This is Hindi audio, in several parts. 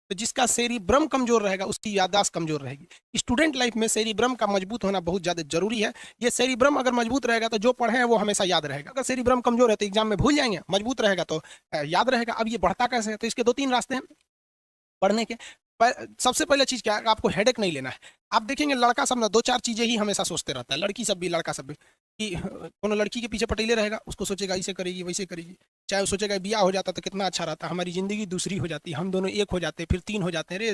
तो जिसका सेरिब्रम कमजोर रहेगा उसकी याददाश्त कमजोर रहेगी। स्टूडेंट लाइफ में सेरिब्रम का मजबूत होना बहुत ज्यादा जरूरी है। ये सेरिब्रम अगर मजबूत रहेगा तो जो पढ़े हैं वो हमेशा याद रहेगा। अगर सेरिब्रम कमजोर है तो एग्जाम में भूल जाएंगे, मजबूत रहेगा तो याद रहेगा। अब ये बढ़ता कैसे है, तो इसके दो तीन रास्ते हैं पढ़ने के। सबसे पहले चीज क्या है, आपको हेडेक नहीं लेना है। आप देखेंगे लड़का सब ना दो चार चीजें ही हमेशा सोचते रहता है, लड़की सब भी लड़का सब भी, कि कोनो लड़की के पीछे पटेले रहेगा, उसको सोचेगा ऐसे करेगी वैसे करेगी। चाहे वो सोचेगा ब्याह हो जाता तो कितना अच्छा रहता, हमारी जिंदगी दूसरी हो जाती, हम दोनों एक हो जाते, फिर तीन हो जाते हैं। रे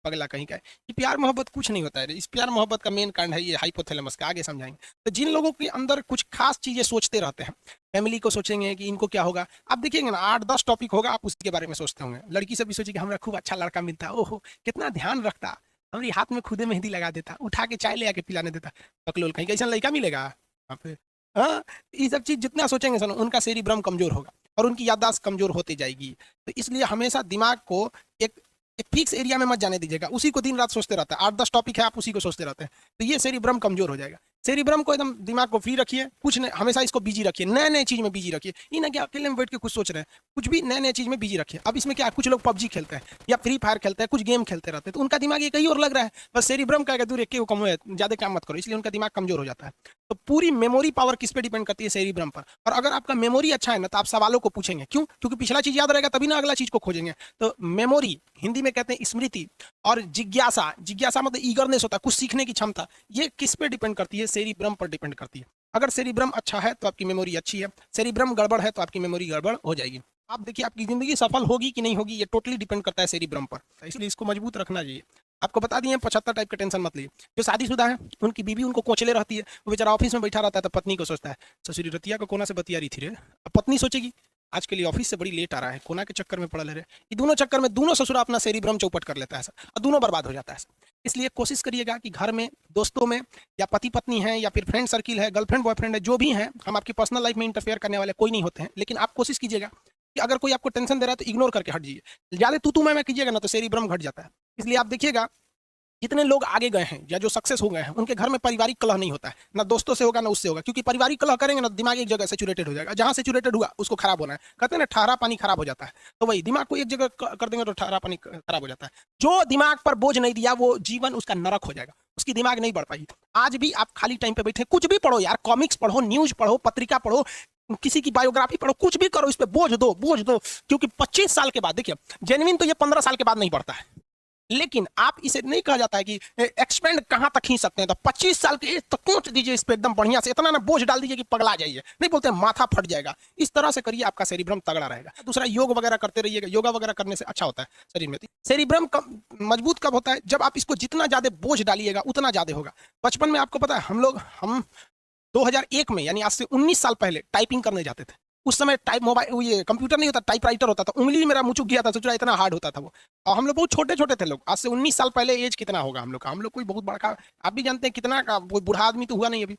पगला कहीं का है। ये प्यार मोहब्बत कुछ नहीं होता है। इस प्यार मोहब्बत का मेन कांड है ये हाइपोथैलेमस का, आगे समझाएंगे। तो जिन लोगों के अंदर कुछ खास चीजें सोचते रहते हैं, फैमिली को सोचेंगे कि इनको क्या होगा, आप देखिएंगे ना 8-10 टॉपिक होगा आप उसके बारे में सोचते होंगे। लड़की से भी सोचेगी हमारा खूब अच्छा लड़का मिलता, ओहो कितना ध्यान रखता, हमारी हाथ में खुदे मेहंदी लगा देता, उठा के चाय ले आके पिलाने देता। पकलोल कहीं कैसा लड़का मिलेगा वहाँ पे। हाँ, ये सब चीज जितना सोचेंगे सुनो, उनका सेरिब्रम कमजोर होगा और उनकी याददाश्त कमजोर होती जाएगी। तो इसलिए हमेशा दिमाग को एक एक फिक्स एरिया में मत जाने दीजिएगा, उसी को दिन रात सोचते रहते हैं। 8-10 टॉपिक है आप उसी को सोचते रहते हैं, तो ये सेरिब्रम कमजोर हो जाएगा। सेरिब्रम को एकदम दिमाग को फ्री रखिए, कुछ नहीं, हमेशा इसको बिजी रखिए, नए नए चीज में बिजी रखिए। ये ना कि अकेले में बैठ के कुछ सोच रहे हैं, कुछ भी नए नए चीज में बिजी रखिए। अब इसमें क्या है, कुछ लोग पबजी खेलते हैं या फ्री फायर खेलते हैं, कुछ गेम खेलते रहते हैं, तो उनका दिमाग ये कहीं और लग रहा है। बस सेरिब्रम का दूर एक कम है, ज्यादा काम मत करो, इसलिए उनका दिमाग कमजोर हो जाता है। तो पूरी मेमोरी पावर किस पे डिपेंड करती है, सेरिब्रम पर। और अगर आपका मेमोरी अच्छा है ना तो आप सवालों को पूछेंगे, क्यों? क्योंकि पिछला चीज याद रहेगा तभी ना अगला चीज को खोजेंगे। तो मेमोरी, हिंदी में कहते हैं स्मृति, और जिज्ञासा, जिज्ञासा मतलब ईगरनेस होता है, कुछ सीखने की क्षमता, ये किस पे डिपेंड करती है, सेरिब्रम पर डिपेंड करती है। अगर सेरिब्रम अच्छा है तो आपकी मेमोरी अच्छी है, सेरिब्रम गड़बड़ है तो आपकी मेमोरी गड़बड़ हो जाएगी। आप देखिए आपकी जिंदगी सफल होगी कि नहीं होगी, ये टोटली डिपेंड करता है सेरिब्रम पर, इसलिए इसको मजबूत रखना चाहिए। आपको बता दिए 75 टाइप का टेंशन मत लीजिए। जो शादीशुदा है उनकी बीवी उनको कोचले रहती है, वो बेचारा ऑफिस में बैठा रहता है तो पत्नी को सोचता है ससुरी रतिया को कोना से बतिया रही थी रे। अब पत्नी सोचेगी आज के लिए ऑफिस से बड़ी लेट आ रहा है, कोना के चक्कर में पड़ा ले रहे। ये दोनों चक्कर में दोनों ससुरा अपना सेरिब्रम चौपट कर लेता है सर, और दोनों बर्बाद हो जाता है सर। इसलिए कोशिश करिएगा कि घर में, दोस्तों में, या पति पत्नी है या फिर फ्रेंड सर्किल है, गर्लफ्रेंड बॉयफ्रेंड है, जो भी है, हम आपकी पर्सनल लाइफ में इंटरफेयर करने वाले कोई नहीं होते हैं, लेकिन आप कोशिश कीजिएगा कि अगर कोई आपको टेंशन दे रहा है तो इग्नोर करके हट जाइए। ज्यादा तू मैं कीजिएगा ना तो सेरिब्रम घट जाता है। इसलिए आप देखिएगा जितने लोग आगे गए हैं या जो सक्सेस हो गए हैं उनके घर में पारिवारिक कलह नहीं होता है, ना दोस्तों से होगा ना उससे होगा, क्योंकि पारिवारिक कलह करेंगे ना दिमाग एक जगह सेचुरेटेड हो जाएगा, जहां सेचुरेटेड हुआ उसको खराब होना है। कहते हैं ना ठहरा पानी खराब हो जाता है, तो वही दिमाग को एक जगह कर देंगे तो ठहरा पानी खराब हो जाता है। जो दिमाग पर बोझ नहीं दिया वो जीवन उसका नरक हो जाएगा, उसकी दिमाग नहीं बढ़ पाई। आज भी आप खाली टाइम पे बैठे कुछ भी पढ़ो यार, कॉमिक्स पढ़ो, न्यूज पढ़ो, पत्रिका पढ़ो, किसी की बायोग्राफी पढ़ो, कुछ भी करो, इस पे बोझ दो, बोझ दो। क्योंकि 25 साल के बाद, देखिए जेन्युइन तो ये 15 साल के बाद नहीं बढ़ता है, लेकिन आप इसे नहीं कहा जाता है कि एक्सपेंड कहां तक खींच सकते हैं, तो 25 साल के एज तक पहुंच दीजिए इस पे एकदम बढ़िया से, इतना ना बोझ डाल दीजिए कि पगला जाइए, नहीं बोलते माथा फट जाएगा। इस तरह से करिए, आपका सेरिब्रम तगड़ा रहेगा। दूसरा, योग वगैरह करते रहिएगा, योगा वगैरह करने से अच्छा होता है शरीर में। सेरिब्रम मजबूत कब होता है, जब आप इसको जितना ज्यादा बोझ डालिएगा उतना ज्यादा होगा। बचपन में आपको पता है हम 2001 में, यानी आज से 19 साल पहले टाइपिंग करने जाते थे। उस समय टाइप मोबाइल, ये कंप्यूटर नहीं होता, टाइपराइटर होता था, उंगली मेरा मुचुक गया था, सोच रहा इतना हार्ड होता था वो। और हम लोग बहुत छोटे छोटे थे लोग, आज से 19 साल पहले। एज कितना होगा हम लोग का, हम लोग कोई बहुत बड़ा, आप भी जानते हैं कितना का, कोई बूढ़ा आदमी तो हुआ नहीं अभी।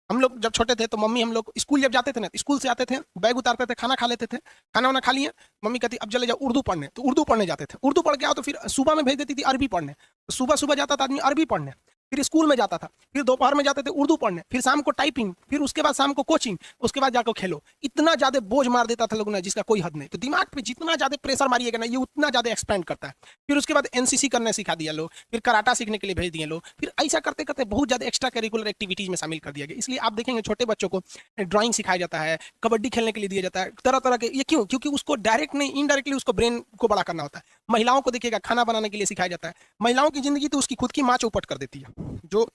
हम लोग जब छोटे थे तो मम्मी, हम लोग स्कूल जब जाते थे ना, स्कूल से आते थे, बैग उतारते थे, खाना खा लेते थे, खाना वाना खा लिए, मम्मी कहती अब चले जाओ उर्दू पढ़ने, तो उर्दू पढ़ने जाते थे। उर्दू पढ़ के आओ तो फिर सुबह में भेज देती थी अरबी पढ़ने, सुबह सुबह जाता था आदमी अरबी पढ़ने, फिर स्कूल में जाता था, फिर दोपहर में जाते थे उर्दू पढ़ने, फिर शाम को टाइपिंग, फिर उसके बाद शाम को कोचिंग, उसके बाद जाकर खेलो। इतना ज्यादा बोझ मार देता था लोग ना, जिसका कोई हद नहीं। तो दिमाग पे जितना ज्यादा प्रेशर मारिएगा ना, ये उतना ज्यादा एक्सपेंड करता है। फिर उसके बाद एनसीसी करने सिखा दिया लोग, फिर कराटा सीखने के लिए भेज दिए लोग, फिर ऐसा करते करते बहुत ज्यादा एक्स्ट्रा करिकुलर एक्टिविटीज में शामिल कर दिया गया। इसलिए आप देखेंगे छोटे बच्चों को ड्राइंग सिखाया जाता है, कबड्डी खेलने के लिए दिया जाता है, तरह तरह के। ये क्यों? क्योंकि उसको डायरेक्ट नहीं, इनडायरेक्टली उसको ब्रेन को बड़ा करना होता है। महिलाओं को देखिएगा खाना बनाने के लिए सिखाया जाता है। महिलाओं की जिंदगी तो उसकी खुद की माँ चौपट कर देती है। जो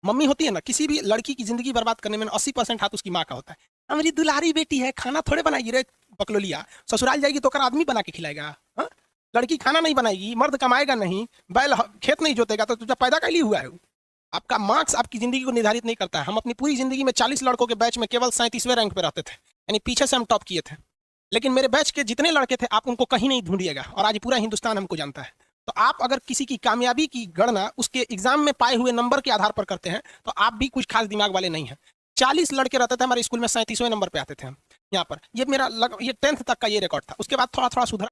मम्मी होती है ना, किसी भी लड़की की जिंदगी बर्बाद करने में 80% हाथ उसकी माँ का होता है। हमारी दुलारी बेटी है, खाना थोड़े बनाएगी रे बकलोलिया, ससुराल जाएगी तो कर आदमी बना के खिलाएगा। हाँ? लड़की खाना नहीं बनाएगी, मर्द कमाएगा नहीं, बैल खेत नहीं जोतेगा, तो तुझे पैदा कैली हुआ है? आपका मार्क्स आपकी जिंदगी को निर्धारित नहीं करता है। हम अपनी पूरी जिंदगी में 40 लड़कों के बैच में केवल 37वें रैंक पे रहते थे, यानी पीछे से हम टॉप किए थे। लेकिन मेरे बैच के जितने लड़के थे आप उनको कहीं नहीं ढूंढिएगा, और आज पूरा हिंदुस्तान हमको जानता है। तो आप अगर किसी की कामयाबी की गणना उसके एग्जाम में पाए हुए नंबर के आधार पर करते हैं तो आप भी कुछ खास दिमाग वाले नहीं हैं। 40 लड़के रहते थे हमारे स्कूल में, 37वें नंबर पे आते थे हम। यहाँ पर ये 10th तक का ये रिकॉर्ड था। उसके बाद थोड़ा थोड़ा सुधरा।